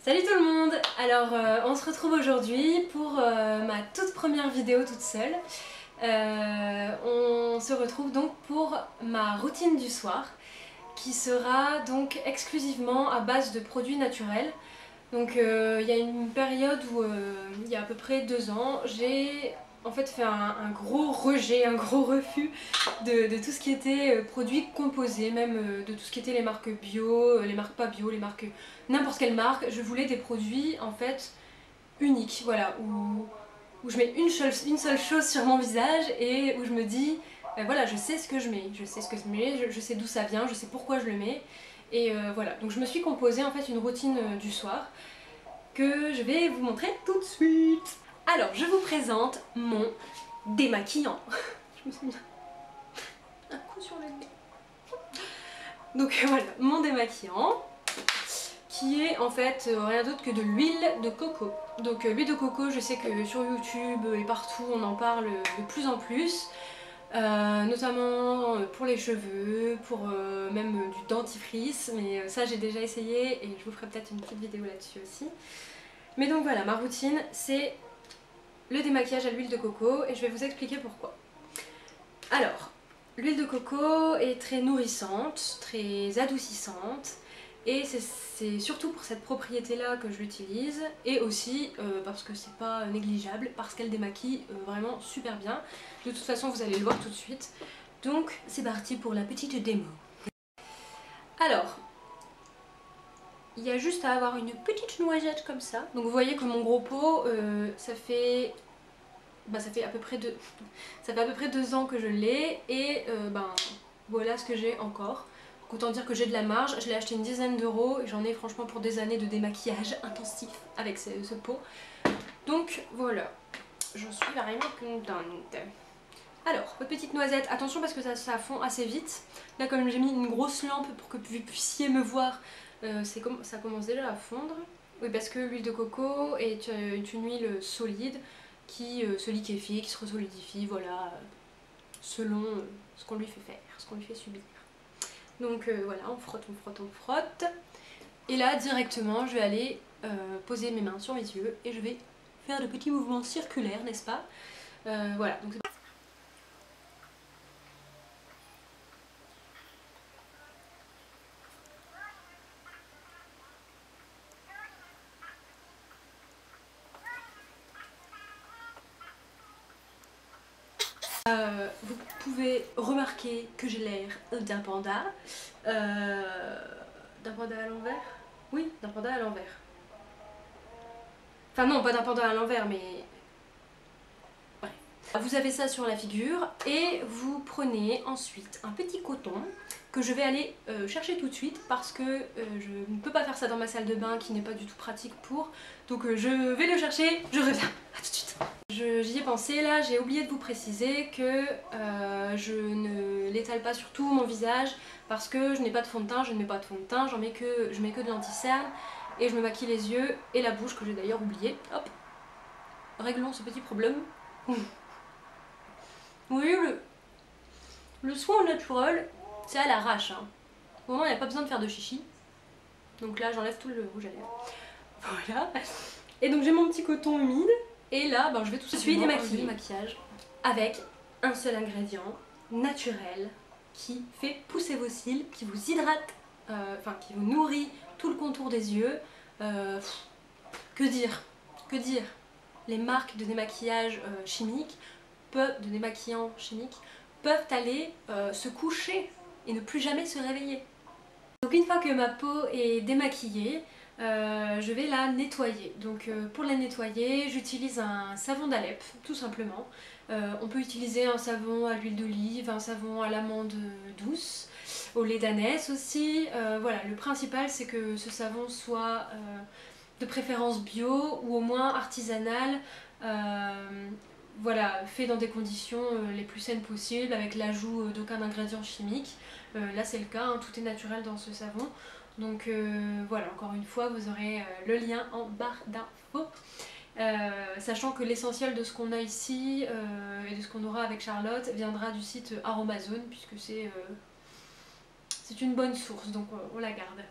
Salut tout le monde! Alors on se retrouve aujourd'hui pour ma toute première vidéo toute seule. On se retrouve donc pour ma routine du soir qui sera donc exclusivement à base de produits naturels. Donc il y a une période où il y a à peu près 2 ans, j'ai en fait fait un gros rejet, un gros refus de tout ce qui était produits composés, même de tout ce qui était les marques bio, les marques pas bio, les marques n'importe quelle marque. Je voulais des produits en fait uniques, voilà, où je mets une seule chose sur mon visage et où je me dis voilà, je sais ce que je mets, je sais d'où ça vient, je sais pourquoi je le mets. Et voilà, donc je me suis composée en fait une routine du soir que je vais vous montrer tout de suite. Alors, je vous présente mon démaquillant. Je me suis mis un coup sur le nez. Donc voilà, mon démaquillant qui est en fait rien d'autre que de l'huile de coco. Donc l'huile de coco, je sais que sur YouTube et partout on en parle de plus en plus. Notamment pour les cheveux, pour même du dentifrice, mais ça j'ai déjà essayé et je vous ferai peut-être une petite vidéo là-dessus aussi. Mais donc voilà, ma routine c'est le démaquillage à l'huile de coco et je vais vous expliquer pourquoi. Alors, l'huile de coco est très nourrissante, très adoucissante et c'est surtout pour cette propriété là que je l'utilise et aussi parce que c'est pas négligeable, parce qu'elle démaquille vraiment super bien. De toute façon vous allez le voir tout de suite. Donc c'est parti pour la petite démo. Alors, il y a juste à avoir une petite noisette comme ça. Donc vous voyez que mon gros pot ça fait à peu près 2 ans que je l'ai et voilà ce que j'ai encore. Donc autant dire que j'ai de la marge, je l'ai acheté une dizaine d'euros et j'en ai franchement pour des années de démaquillage intensif avec ce pot. Donc voilà, j'en suis vraiment contente. Alors, votre petite noisette, attention parce que ça fond assez vite. Là comme j'ai mis une grosse lampe pour que vous puissiez me voir, ça commence déjà à fondre. Oui, parce que l'huile de coco est une huile solide qui se liquéfie, qui se resolidifie, voilà, selon ce qu'on lui fait faire, ce qu'on lui fait subir. Donc voilà, on frotte, on frotte, on frotte. Et là, directement, je vais aller poser mes mains sur mes yeux et je vais faire de petits mouvements circulaires, n'est-ce pas? Voilà, donc vous pouvez remarquer que j'ai l'air d'un panda. D'un panda à l'envers? Oui, d'un panda à l'envers. Enfin non, pas d'un panda à l'envers, mais... bref. Vous avez ça sur la figure et vous prenez ensuite un petit coton que je vais aller chercher tout de suite parce que je ne peux pas faire ça dans ma salle de bain qui n'est pas du tout pratique pour. Donc je vais le chercher, je reviens. À tout de suite. J'y ai pensé là, j'ai oublié de vous préciser que je ne l'étale pas sur tout mon visage parce que je n'ai pas de fond de teint, je ne mets pas de fond de teint, je mets que de l'anti-cerne et je me maquille les yeux et la bouche que j'ai d'ailleurs oublié. Hop, réglons ce petit problème. Oui, le soin naturel, c'est à l'arrache. Hein. Au moment il n'y a pas besoin de faire de chichi. Donc là j'enlève tout le rouge à lèvres. Voilà. Et donc j'ai mon petit coton humide. Et là, je vais tout simplement démaquiller le maquillage avec un seul ingrédient naturel qui fait pousser vos cils, qui vous hydrate, qui vous nourrit tout le contour des yeux. Que dire? Que dire? Les marques de démaquillage de démaquillants chimiques peuvent aller se coucher et ne plus jamais se réveiller. Donc une fois que ma peau est démaquillée, je vais la nettoyer. Donc pour la nettoyer, j'utilise un savon d'Alep, tout simplement. On peut utiliser un savon à l'huile d'olive, un savon à l'amande douce, au lait d'ânesse aussi. Voilà, le principal c'est que ce savon soit de préférence bio ou au moins artisanal. Voilà, fait dans des conditions les plus saines possibles, avec l'ajout d'aucun ingrédient chimique. Là c'est le cas, hein, tout est naturel dans ce savon. Donc voilà, encore une fois, vous aurez le lien en barre d'infos. Sachant que l'essentiel de ce qu'on a ici et de ce qu'on aura avec Charlotte viendra du site Aromazone, puisque c'est une bonne source, donc on la garde.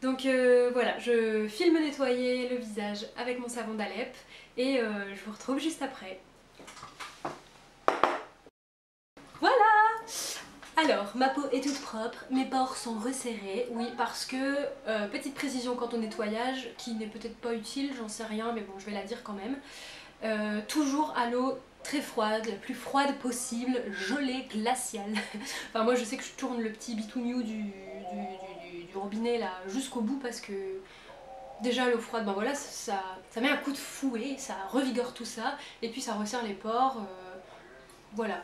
Donc voilà, je file me nettoyer le visage avec mon savon d'Alep et je vous retrouve juste après. Voilà! Alors, ma peau est toute propre, mes pores sont resserrés, oui, parce que, petite précision quant au nettoyage, qui n'est peut-être pas utile, j'en sais rien, mais bon, je vais la dire quand même. Toujours à l'eau très froide, la plus froide possible, gelée, glaciale. Enfin, moi je sais que je tourne le petit bitouniou du robinet là jusqu'au bout parce que déjà l'eau froide, ben voilà, ça met un coup de fouet, ça revigore tout ça, et puis ça resserre les pores, voilà.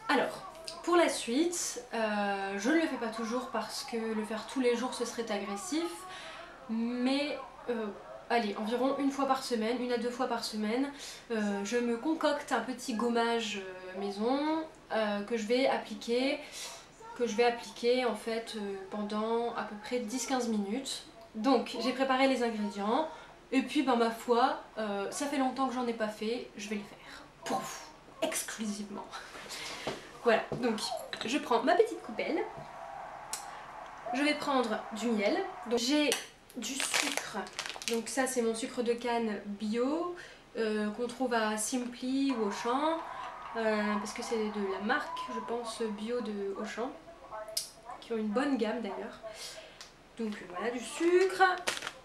Alors, pour la suite, je ne le fais pas toujours parce que le faire tous les jours ce serait agressif, mais allez, environ une fois par semaine, 1 à 2 fois par semaine, je me concocte un petit gommage maison que je vais appliquer en fait pendant à peu près 10-15 minutes. Donc j'ai préparé les ingrédients et puis ben ma foi, ça fait longtemps que j'en ai pas fait, je vais le faire pour vous, exclusivement. Voilà, donc je prends ma petite coupelle, je vais prendre du miel, donc j'ai du sucre, donc ça c'est mon sucre de canne bio qu'on trouve à Simply ou Auchan, parce que c'est de la marque je pense bio de Auchan, qui ont une bonne gamme d'ailleurs. Donc voilà, du sucre,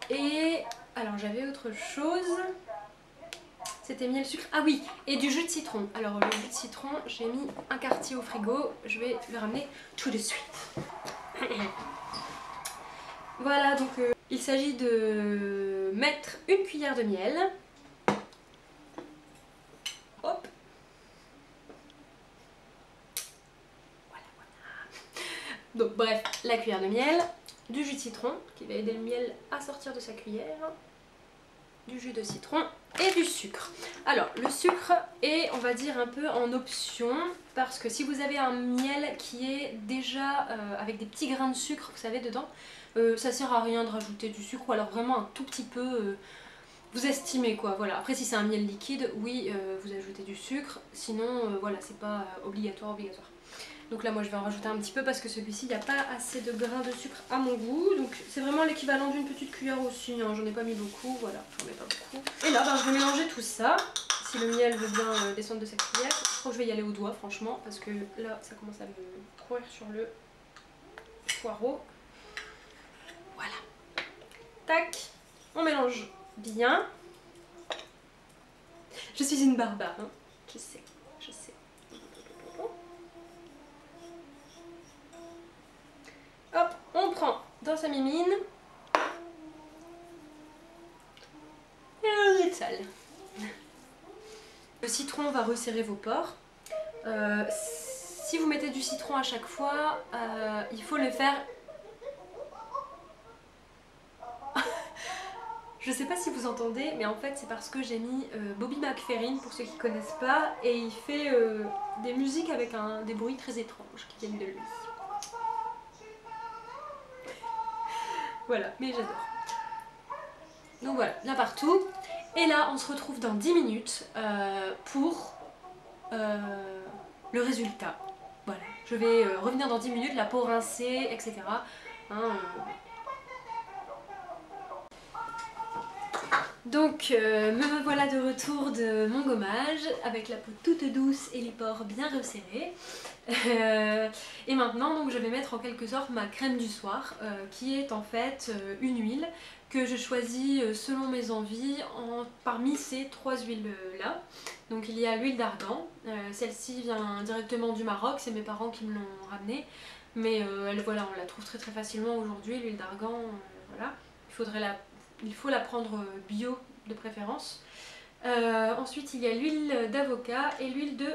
et alors j'avais autre chose, c'était miel, sucre, ah oui, et du jus de citron. Alors le jus de citron, j'ai mis un quartier au frigo, je vais le ramener tout de suite. Voilà, donc il s'agit de mettre une cuillère de miel. Hop. Voilà, voilà. Donc bref, la cuillère de miel, du jus de citron, qui va aider le miel à sortir de sa cuillère, du jus de citron et du sucre. Alors le sucre est, on va dire, un peu en option, parce que si vous avez un miel qui est déjà avec des petits grains de sucre, vous savez, dedans, ça sert à rien de rajouter du sucre, ou alors vraiment un tout petit peu, vous estimez quoi, voilà. Après si c'est un miel liquide, oui, vous ajoutez du sucre, sinon voilà, c'est pas obligatoire. Donc là moi je vais en rajouter un petit peu parce que celui-ci il n'y a pas assez de grains de sucre à mon goût. Donc c'est vraiment l'équivalent d'une petite cuillère aussi, hein. J'en ai pas mis beaucoup, voilà, j'en mets pas beaucoup. Et là ben, je vais mélanger tout ça, si le miel veut bien descendre de sa cuillère. Je crois que je vais y aller au doigt franchement, parce que là ça commence à me courir sur le poireau. Voilà. Tac, on mélange bien. Je suis une barbare, hein. Je sais, je sais. Hop, on prend dans sa mimine et on étale. Le citron va resserrer vos pores. Si vous mettez du citron à chaque fois, il faut le faire. Je sais pas si vous entendez, mais en fait c'est parce que j'ai mis Bobby McFerrin, pour ceux qui connaissent pas, et il fait des musiques avec des bruits très étranges qui viennent de lui. Voilà, mais j'adore. Donc voilà, bien partout. Et là, on se retrouve dans 10 minutes pour le résultat. Voilà, je vais revenir dans 10 minutes, la peau rincée, etc. Hein, Donc me voilà de retour de mon gommage avec la peau toute douce et les pores bien resserrés. Et maintenant donc, je vais mettre en quelque sorte ma crème du soir qui est en fait une huile que je choisis selon mes envies parmi ces 3 huiles là. Donc il y a l'huile d'argan, celle-ci vient directement du Maroc, c'est mes parents qui me l'ont ramenée. Mais voilà, on la trouve très très facilement aujourd'hui, l'huile d'argan, voilà. Il faut la prendre bio de préférence. Ensuite il y a l'huile d'avocat et l'huile de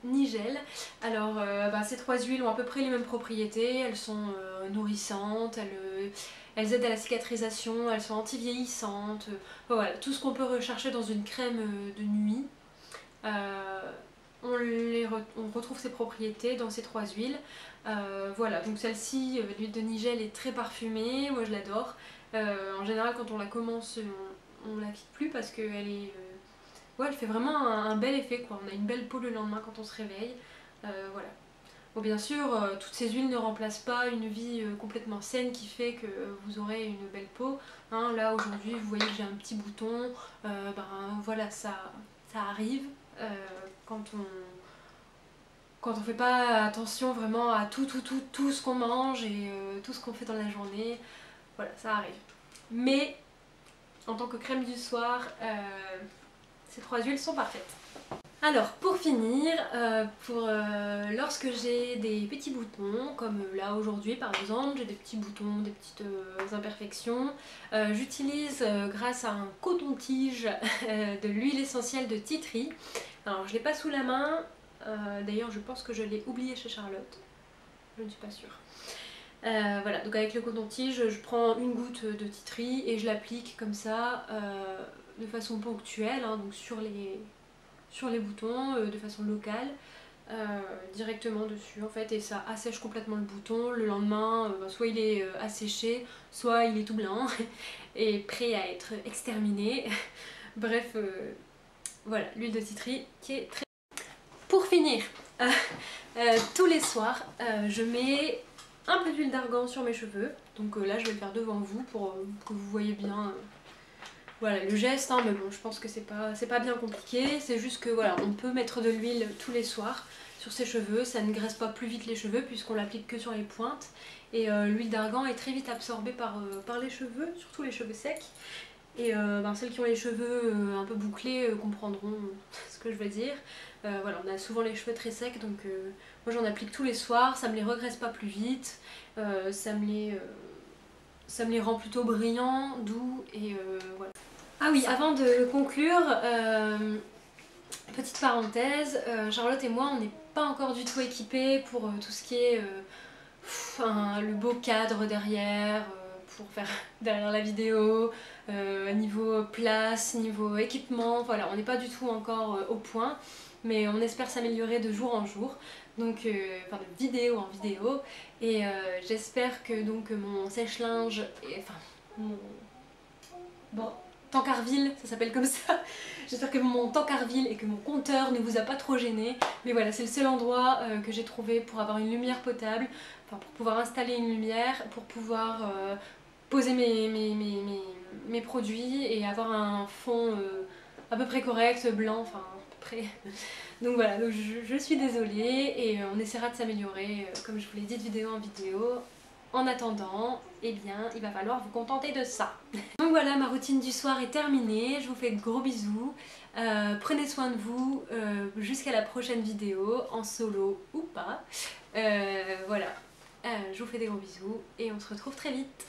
nigel. Alors ces 3 huiles ont à peu près les mêmes propriétés, elles sont nourrissantes, elles aident à la cicatrisation, elles sont anti-vieillissantes, voilà, tout ce qu'on peut rechercher dans une crème de nuit. On retrouve ces propriétés dans ces 3 huiles. Voilà, donc celle-ci, l'huile de nigel est très parfumée, moi je l'adore. En général quand on la commence, on la quitte plus parce qu'elle est... ouais, elle fait vraiment un bel effet quoi, on a une belle peau le lendemain quand on se réveille. Voilà. Bon, bien sûr, toutes ces huiles ne remplacent pas une vie complètement saine qui fait que vous aurez une belle peau. Hein, là aujourd'hui vous voyez que j'ai un petit bouton, voilà, ça arrive quand on fait pas attention vraiment à tout ce qu'on mange et tout ce qu'on fait dans la journée. Voilà, ça arrive. Mais en tant que crème du soir, ces 3 huiles sont parfaites. Alors pour finir, lorsque j'ai des petits boutons, comme là aujourd'hui par exemple, j'ai des petits boutons, des petites imperfections, j'utilise grâce à un coton-tige de l'huile essentielle de tea tree. Alors je l'ai pas sous la main, d'ailleurs je pense que je l'ai oublié chez Charlotte, je ne suis pas sûre. Voilà, donc avec le coton-tige, je prends une goutte de tea tree et je l'applique comme ça, de façon ponctuelle, hein, donc sur les boutons, de façon locale, directement dessus en fait, et ça assèche complètement le bouton. Le lendemain, soit il est asséché, soit il est tout blanc et prêt à être exterminé. Bref, voilà, l'huile de tea tree qui est très... Pour finir, tous les soirs, je mets un peu d'huile d'argan sur mes cheveux. Donc là je vais le faire devant vous pour que vous voyez bien voilà, le geste, hein, mais bon je pense que c'est pas bien compliqué. C'est juste que voilà, on peut mettre de l'huile tous les soirs sur ses cheveux, ça ne graisse pas plus vite les cheveux puisqu'on l'applique que sur les pointes. Et l'huile d'argan est très vite absorbée par les cheveux, surtout les cheveux secs. Et celles qui ont les cheveux un peu bouclés comprendront ce que je veux dire. Voilà, on a souvent les cheveux très secs, donc moi j'en applique tous les soirs, ça me les regraisse pas plus vite, ça me les rend plutôt brillants, doux, et voilà. Ah oui, avant de conclure, petite parenthèse, Charlotte et moi on n'est pas encore du tout équipés pour tout ce qui est le beau cadre derrière, pour faire derrière la vidéo, niveau place, niveau équipement, voilà, on n'est pas du tout encore au point, mais on espère s'améliorer de jour en jour, donc de vidéo en vidéo, et j'espère que donc mon sèche-linge, bon, Tancarville, ça s'appelle comme ça. J'espère que mon Tancarville et que mon compteur ne vous a pas trop gêné. Mais voilà, c'est le seul endroit que j'ai trouvé pour avoir une lumière potable, enfin pour pouvoir installer une lumière, pour pouvoir poser mes produits et avoir un fond à peu près correct, blanc, enfin à peu près. Donc voilà, donc je suis désolée et on essaiera de s'améliorer, comme je vous l'ai dit, de vidéo en vidéo. En attendant, eh bien, il va falloir vous contenter de ça. Donc voilà, ma routine du soir est terminée. Je vous fais de gros bisous. Prenez soin de vous jusqu'à la prochaine vidéo, en solo ou pas. Voilà, je vous fais des gros bisous et on se retrouve très vite.